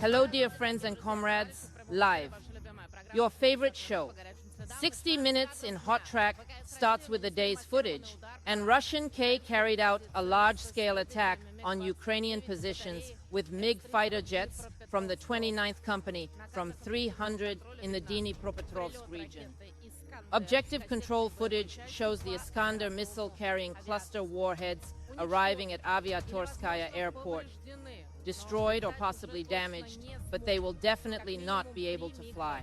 Hello, dear friends and comrades, live. Your favorite show. 60 Minutes in Hot Track starts with the day's footage, and Russian K carried out a large-scale attack on Ukrainian positions with MiG fighter jets from the 29th Company from 300 in the Dnipropetrovsk region. Objective control footage shows the Iskander missile-carrying cluster warheads arriving at Aviatorskaya airport, destroyed or possibly damaged, but they will definitely not be able to fly.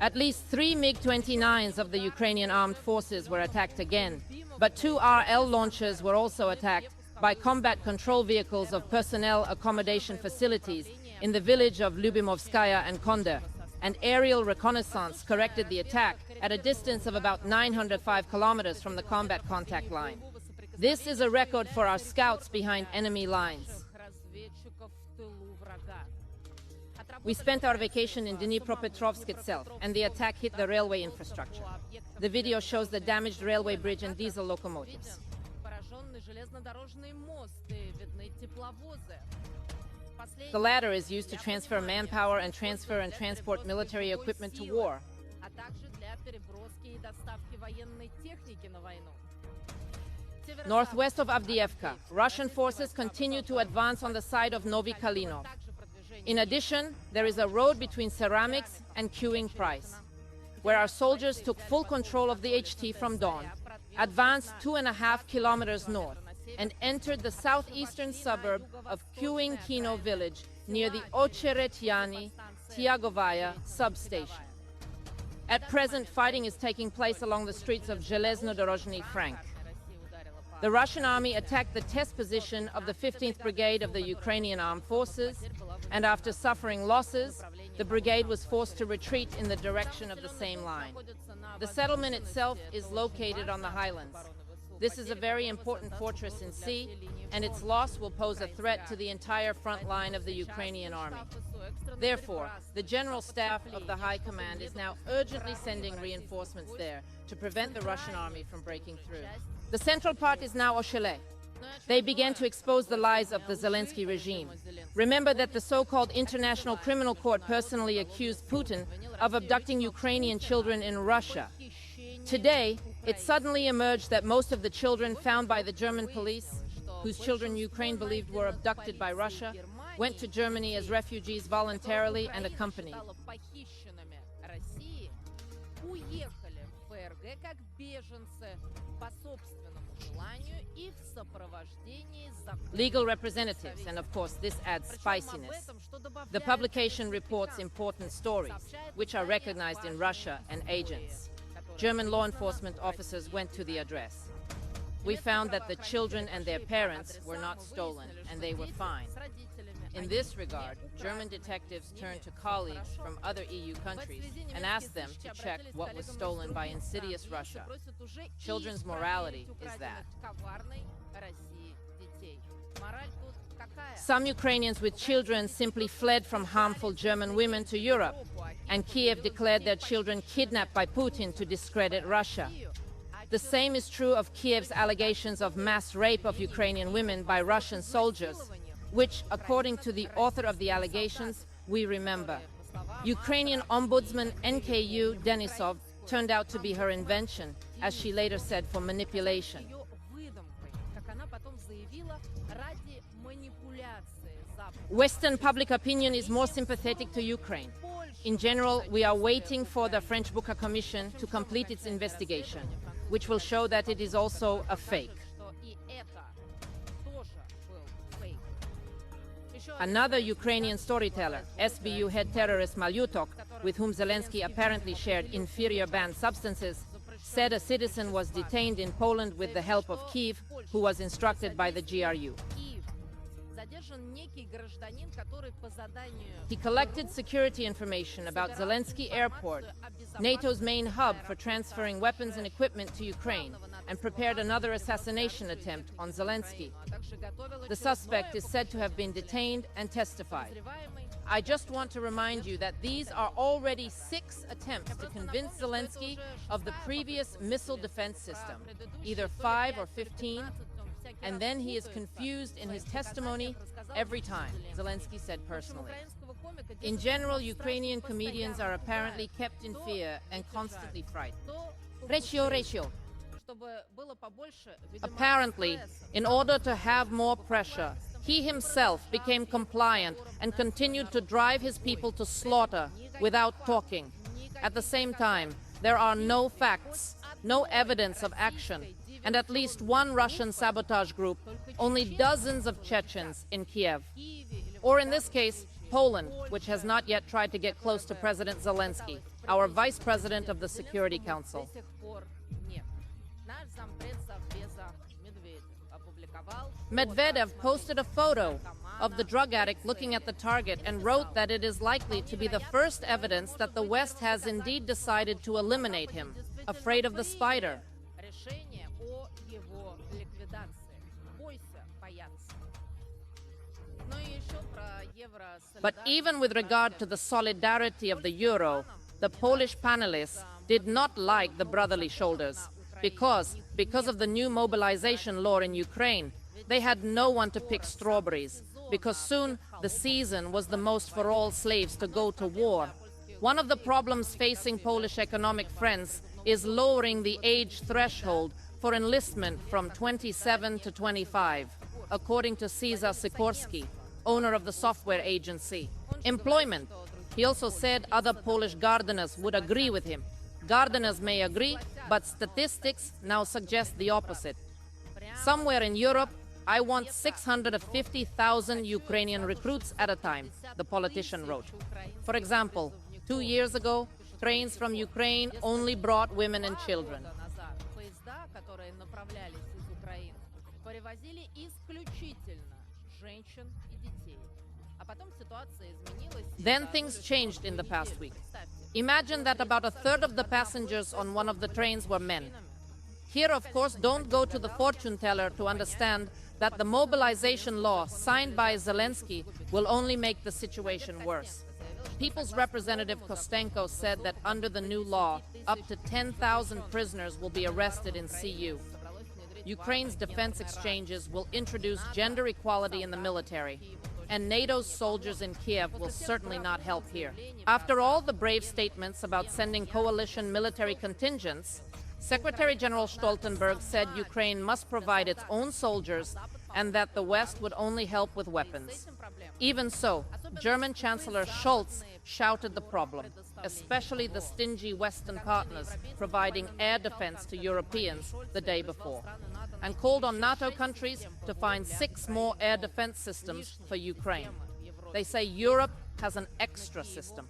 At least 3 MiG-29s of the Ukrainian armed forces were attacked again, but 2 RL launchers were also attacked by combat control vehicles of personnel accommodation facilities in the village of Lyubimovskaya and Konder, and aerial reconnaissance corrected the attack at a distance of about 905 kilometers from the combat contact line. This is a record for our scouts behind enemy lines. We spent our vacation in Dnipropetrovsk itself, and the attack hit the railway infrastructure. The video shows the damaged railway bridge and diesel locomotives. The latter is used to transfer manpower and transfer and transport military equipment to war. Northwest of Avdiivka, Russian forces continue to advance on the side of Novi Kalinov. In addition, there is a road between Ceramics and Queuing Price, where our soldiers took full control of the HT from dawn, advanced 2.5 kilometers north, and entered the southeastern suburb of Queuing Kino village near the Ocheretyani Tiagovaya substation. At present, fighting is taking place along the streets of Zhelezno-Dorozhny Frank. The Russian army attacked the test position of the 15th Brigade of the Ukrainian Armed Forces, and after suffering losses, the brigade was forced to retreat in the direction of the same line. The settlement itself is located on the highlands. This is a very important fortress in sea, and its loss will pose a threat to the entire front line of the Ukrainian army. Therefore, the General Staff of the High Command is now urgently sending reinforcements there to prevent the Russian army from breaking through. The central part is now Oshele. They began to expose the lies of the Zelensky regime. Remember that the so-called International Criminal Court personally accused Putin of abducting Ukrainian children in Russia. Today, it suddenly emerged that most of the children found by the German police, whose children Ukraine believed were abducted by Russia, went to Germany as refugees voluntarily and accompanied. Legal representatives, and of course this adds spiciness. The publication reports important stories, which are recognized in Russia, and agents. German law enforcement officers went to the address. We found that the children and their parents were not stolen, and they were fine. In this regard, German detectives turned to colleagues from other EU countries and asked them to check what was stolen by insidious Russia. Children's morality is that. Some Ukrainians with children simply fled from harmful German women to Europe, and Kiev declared their children kidnapped by Putin to discredit Russia. The same is true of Kiev's allegations of mass rape of Ukrainian women by Russian soldiers, which, according to the author of the allegations, we remember. Ukrainian Ombudsman NKU Denisov turned out to be her invention, as she later said, for manipulation. Western public opinion is more sympathetic to Ukraine. In general, we are waiting for the French Bucca Commission to complete its investigation, which will show that it is also a fake. Another Ukrainian storyteller, SBU head terrorist Malyutok, with whom Zelensky apparently shared inferior banned substances, said a citizen was detained in Poland with the help of Kyiv, who was instructed by the GRU. He collected security information about Zelensky Airport, NATO's main hub for transferring weapons and equipment to Ukraine, and prepared another assassination attempt on Zelensky. The suspect is said to have been detained and testified. I just want to remind you that these are already 6 attempts to convince Zelensky of the previous missile defense system, either 5 or 15, and then he is confused in his testimony every time, Zelensky said personally. In general, Ukrainian comedians are apparently kept in fear and constantly frightened. Ratio. Apparently, in order to have more pressure, he himself became compliant and continued to drive his people to slaughter without talking. At the same time, there are no facts, no evidence of action, and at least one Russian sabotage group, only dozens of Chechens in Kiev. Or in this case, Poland, which has not yet tried to get close to President Zelensky, our Vice President of the Security Council. Medvedev posted a photo of the drug addict looking at the target and wrote that it is likely to be the first evidence that the West has indeed decided to eliminate him, afraid of the spider. But even with regard to the solidarity of the euro, the Polish panelists did not like the brotherly shoulders, because of the new mobilization law in Ukraine, they had no one to pick strawberries, because soon the season was the most for all slaves to go to war. One of the problems facing Polish economic friends is lowering the age threshold for enlistment from 27 to 25, according to Cesar Sikorski, owner of the software agency. Employment. He also said other Polish gardeners would agree with him. Gardeners may agree, but statistics now suggest the opposite. Somewhere in Europe, I want 650,000 Ukrainian recruits at a time, the politician wrote. For example, 2 years ago, trains from Ukraine only brought women and children. Then things changed in the past week. Imagine that about a third of the passengers on one of the trains were men. Here, of course, don't go to the fortune teller to understand that the mobilization law signed by Zelensky will only make the situation worse. People's Representative Kostenko said that under the new law, up to 10,000 prisoners will be arrested in CU. Ukraine's defense exchanges will introduce gender equality in the military, and NATO's soldiers in Kiev will certainly not help here. After all the brave statements about sending coalition military contingents, Secretary General Stoltenberg said Ukraine must provide its own soldiers and that the West would only help with weapons. Even so, German Chancellor Scholz shouted the problem, especially the stingy Western partners providing air defense to Europeans the day before, and called on NATO countries to find 6 more air defense systems for Ukraine. They say Europe has an extra system.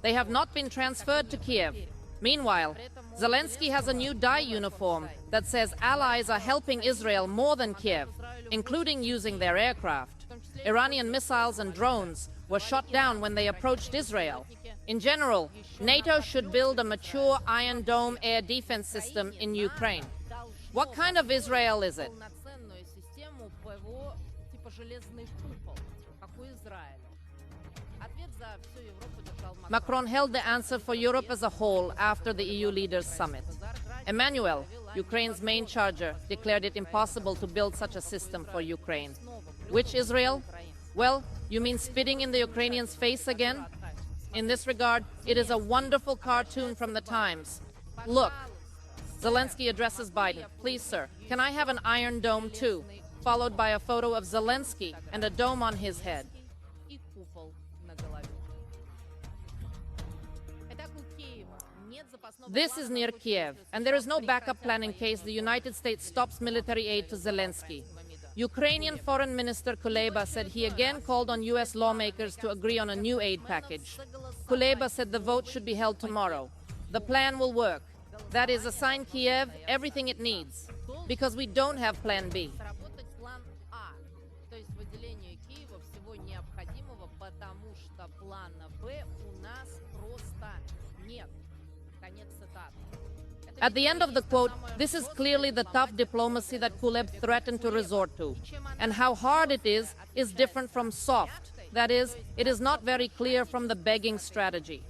They have not been transferred to Kiev. Meanwhile, Zelensky has a new dye uniform that says allies are helping Israel more than Kiev, including using their aircraft. Iranian missiles and drones were shot down when they approached Israel. In general, NATO should build a mature Iron Dome air defense system in Ukraine. What kind of Israel is it? Macron held the answer for Europe as a whole after the EU leaders' summit. Emmanuel, Ukraine's main charger, declared it impossible to build such a system for Ukraine. Which Israel? Well, you mean spitting in the Ukrainians' face again? In this regard, it is a wonderful cartoon from the Times. Look, Zelensky addresses Biden. Please, sir, can I have an Iron Dome too? Followed by a photo of Zelensky and a dome on his head. This is near Kiev, and there is no backup plan in case the United States stops military aid to Zelensky. Ukrainian Foreign Minister Kuleba said he again called on U.S. lawmakers to agree on a new aid package. Kuleba said the vote should be held tomorrow. The plan will work. That is, assign Kiev everything it needs, because we don't have Plan B. At the end of the quote, this is clearly the tough diplomacy that Kuleb threatened to resort to. And how hard it is different from soft. That is, it is not very clear from the begging strategy.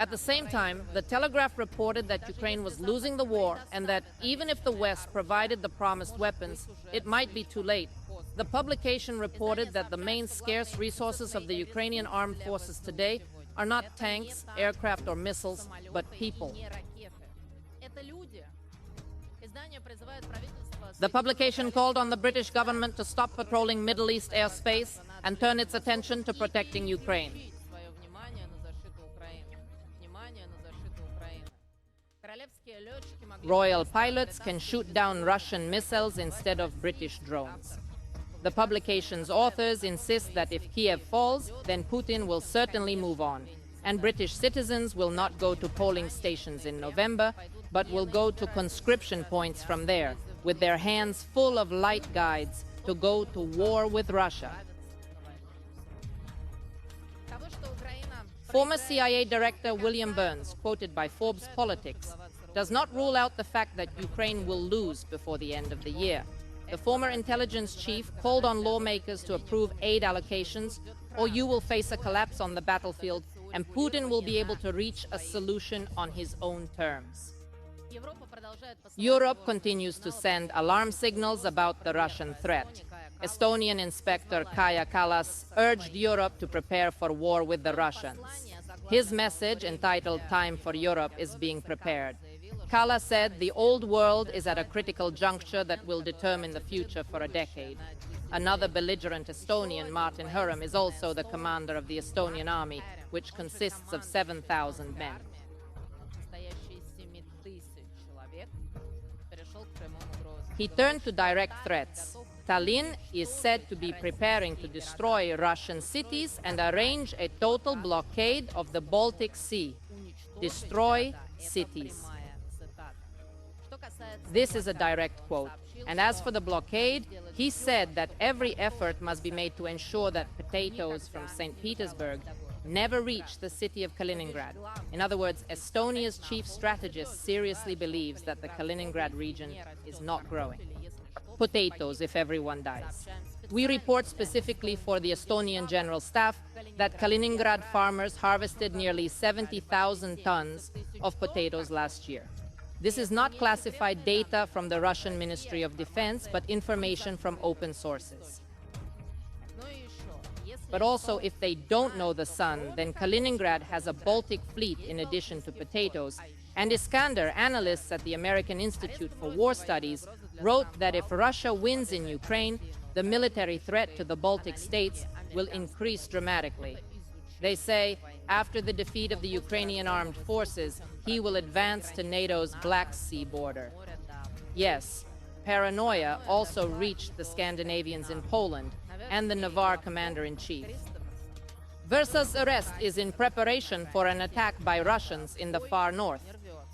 At the same time, the Telegraph reported that Ukraine was losing the war and that even if the West provided the promised weapons, it might be too late. The publication reported that the main scarce resources of the Ukrainian armed forces today are not tanks, aircraft, or missiles, but people. The publication called on the British government to stop patrolling Middle East airspace and turn its attention to protecting Ukraine. Royal pilots can shoot down Russian missiles instead of British drones. The publication's authors insist that if Kiev falls, then Putin will certainly move on, and British citizens will not go to polling stations in November, but will go to conscription points from there, with their hands full of light guides to go to war with Russia. Former CIA Director William Burns, quoted by Forbes Politics, does not rule out the fact that Ukraine will lose before the end of the year. The former intelligence chief called on lawmakers to approve aid allocations, or you will face a collapse on the battlefield, and Putin will be able to reach a solution on his own terms. Europe continues to send alarm signals about the Russian threat. Estonian Inspector Kaja Kallas urged Europe to prepare for war with the Russians. His message, entitled "Time for Europe," is being prepared. Kallas said the old world is at a critical juncture that will determine the future for a decade. Another belligerent Estonian, Martin Hurm, is also the commander of the Estonian army, which consists of 7,000 men. He turned to direct threats. Tallinn is said to be preparing to destroy Russian cities and arrange a total blockade of the Baltic Sea. Destroy cities. This is a direct quote. And as for the blockade, he said that every effort must be made to ensure that potatoes from St. Petersburg never reach the city of Kaliningrad. In other words, Estonia's chief strategist seriously believes that the Kaliningrad region is not growing. Potatoes if everyone dies. We report specifically for the Estonian General Staff that Kaliningrad farmers harvested nearly 70,000 tons of potatoes last year. This is not classified data from the Russian Ministry of Defense, but information from open sources. But also, if they don't know the sun, then Kaliningrad has a Baltic fleet in addition to potatoes. And Iskander, analysts at the American Institute for War Studies, wrote that if Russia wins in Ukraine, the military threat to the Baltic states will increase dramatically. They say, after the defeat of the Ukrainian armed forces, he will advance to NATO's Black Sea border. Yes, paranoia also reached the Scandinavians in Poland and the Navarre commander-in-chief. Versa's arrest is in preparation for an attack by Russians in the far north.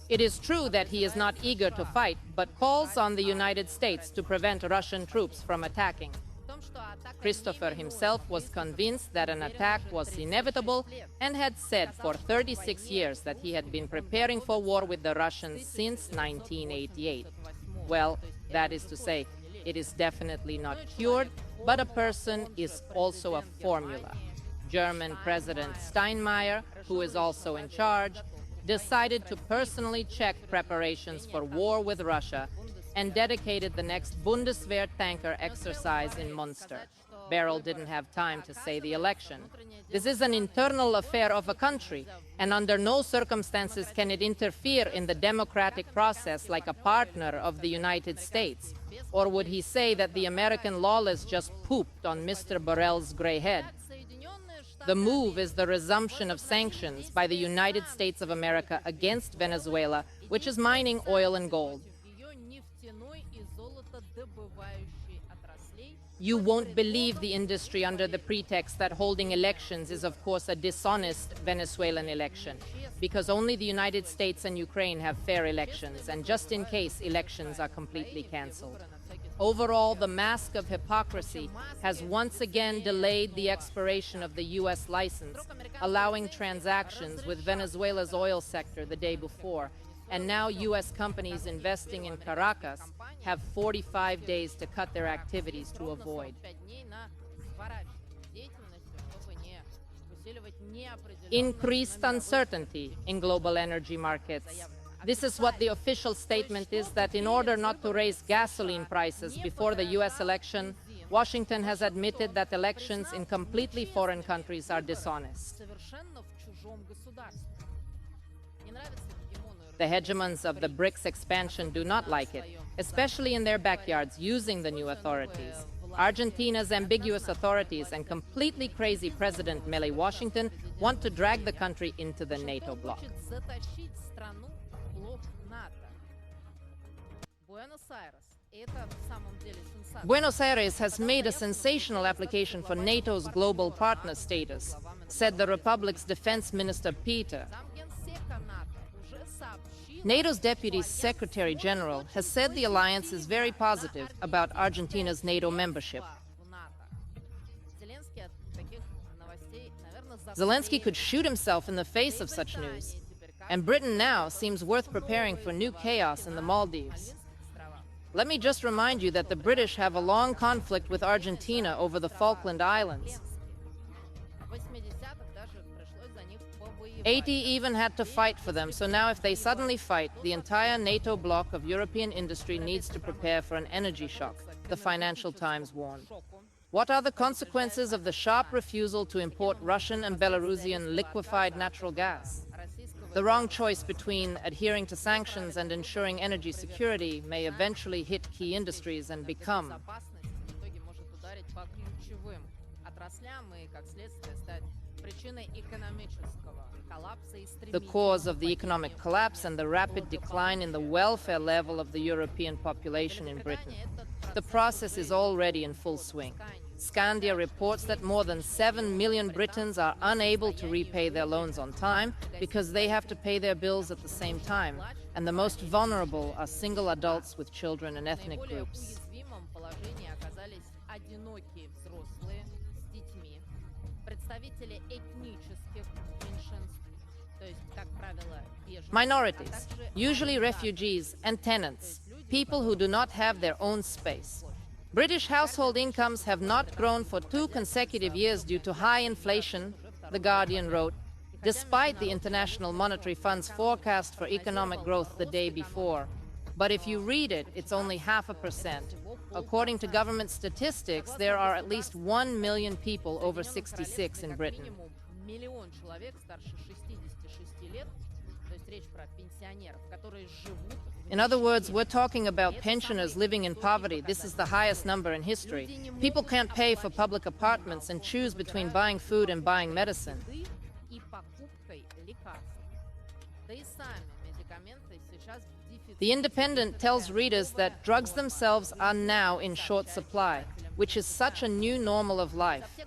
It is true that he is not eager to fight, but calls on the United States to prevent Russian troops from attacking. Christopher himself was convinced that an attack was inevitable and had said for 36 years that he had been preparing for war with the Russians since 1988. Well, that is to say, it is definitely not cured, but a person is also a formula. German President Steinmeier, who is also in charge, decided to personally check preparations for war with Russia and dedicated the next Bundeswehr tanker exercise in Munster. Beryl didn't have time to say the election. This is an internal affair of a country, and under no circumstances can it interfere in the democratic process like a partner of the United States. Or would he say that the American lawless just pooped on Mr. Borrell's gray head? The move is the resumption of sanctions by the United States of America against Venezuela, which is mining oil and gold. You won't believe the industry under the pretext that holding elections is, of course, a dishonest Venezuelan election, because only the United States and Ukraine have fair elections, and just in case, elections are completely cancelled. Overall, the mask of hypocrisy has once again delayed the expiration of the U.S. license, allowing transactions with Venezuela's oil sector the day before, and now U.S. companies investing in Caracas have 45 days to cut their activities to avoid. increased uncertainty in global energy markets. This is what the official statement is, that in order not to raise gasoline prices before the US election, Washington has admitted that elections in completely foreign countries are dishonest. The hegemons of the BRICS expansion do not like it, especially in their backyards, using the new authorities. Argentina's ambiguous authorities and completely crazy President Mele Washington want to drag the country into the NATO bloc. Buenos Aires has made a sensational application for NATO's global partner status, said the Republic's Defense Minister Peter. NATO's Deputy Secretary General has said the alliance is very positive about Argentina's NATO membership. Zelensky could shoot himself in the face of such news, and Britain now seems worth preparing for new chaos in the Maldives. Let me just remind you that the British have a long conflict with Argentina over the Falkland Islands. Haiti even had to fight for them, so now if they suddenly fight, the entire NATO bloc of European industry needs to prepare for an energy shock, the Financial Times warned. What are the consequences of the sharp refusal to import Russian and Belarusian liquefied natural gas? The wrong choice between adhering to sanctions and ensuring energy security may eventually hit key industries and become the cause of the economic collapse and the rapid decline in the welfare level of the European population in Britain. The process is already in full swing. Scandia reports that more than 7 million Britons are unable to repay their loans on time because they have to pay their bills at the same time, and the most vulnerable are single adults with children and ethnic groups. Minorities, usually refugees and tenants, people who do not have their own space. British household incomes have not grown for 2 consecutive years due to high inflation, The Guardian wrote, despite the International Monetary Fund's forecast for economic growth the day before. But if you read it, it's only 0.5%. According to government statistics, there are at least 1 million people over 66 in Britain. In other words, we're talking about pensioners living in poverty. This is the highest number in history. People can't pay for public apartments and choose between buying food and buying medicine. The Independent tells readers that drugs themselves are now in short supply, which is such a new normal of life.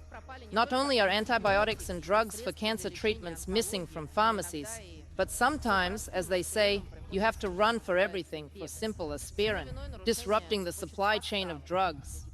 Not only are antibiotics and drugs for cancer treatments missing from pharmacies, but sometimes, as they say, you have to run for everything for simple aspirin, disrupting the supply chain of drugs.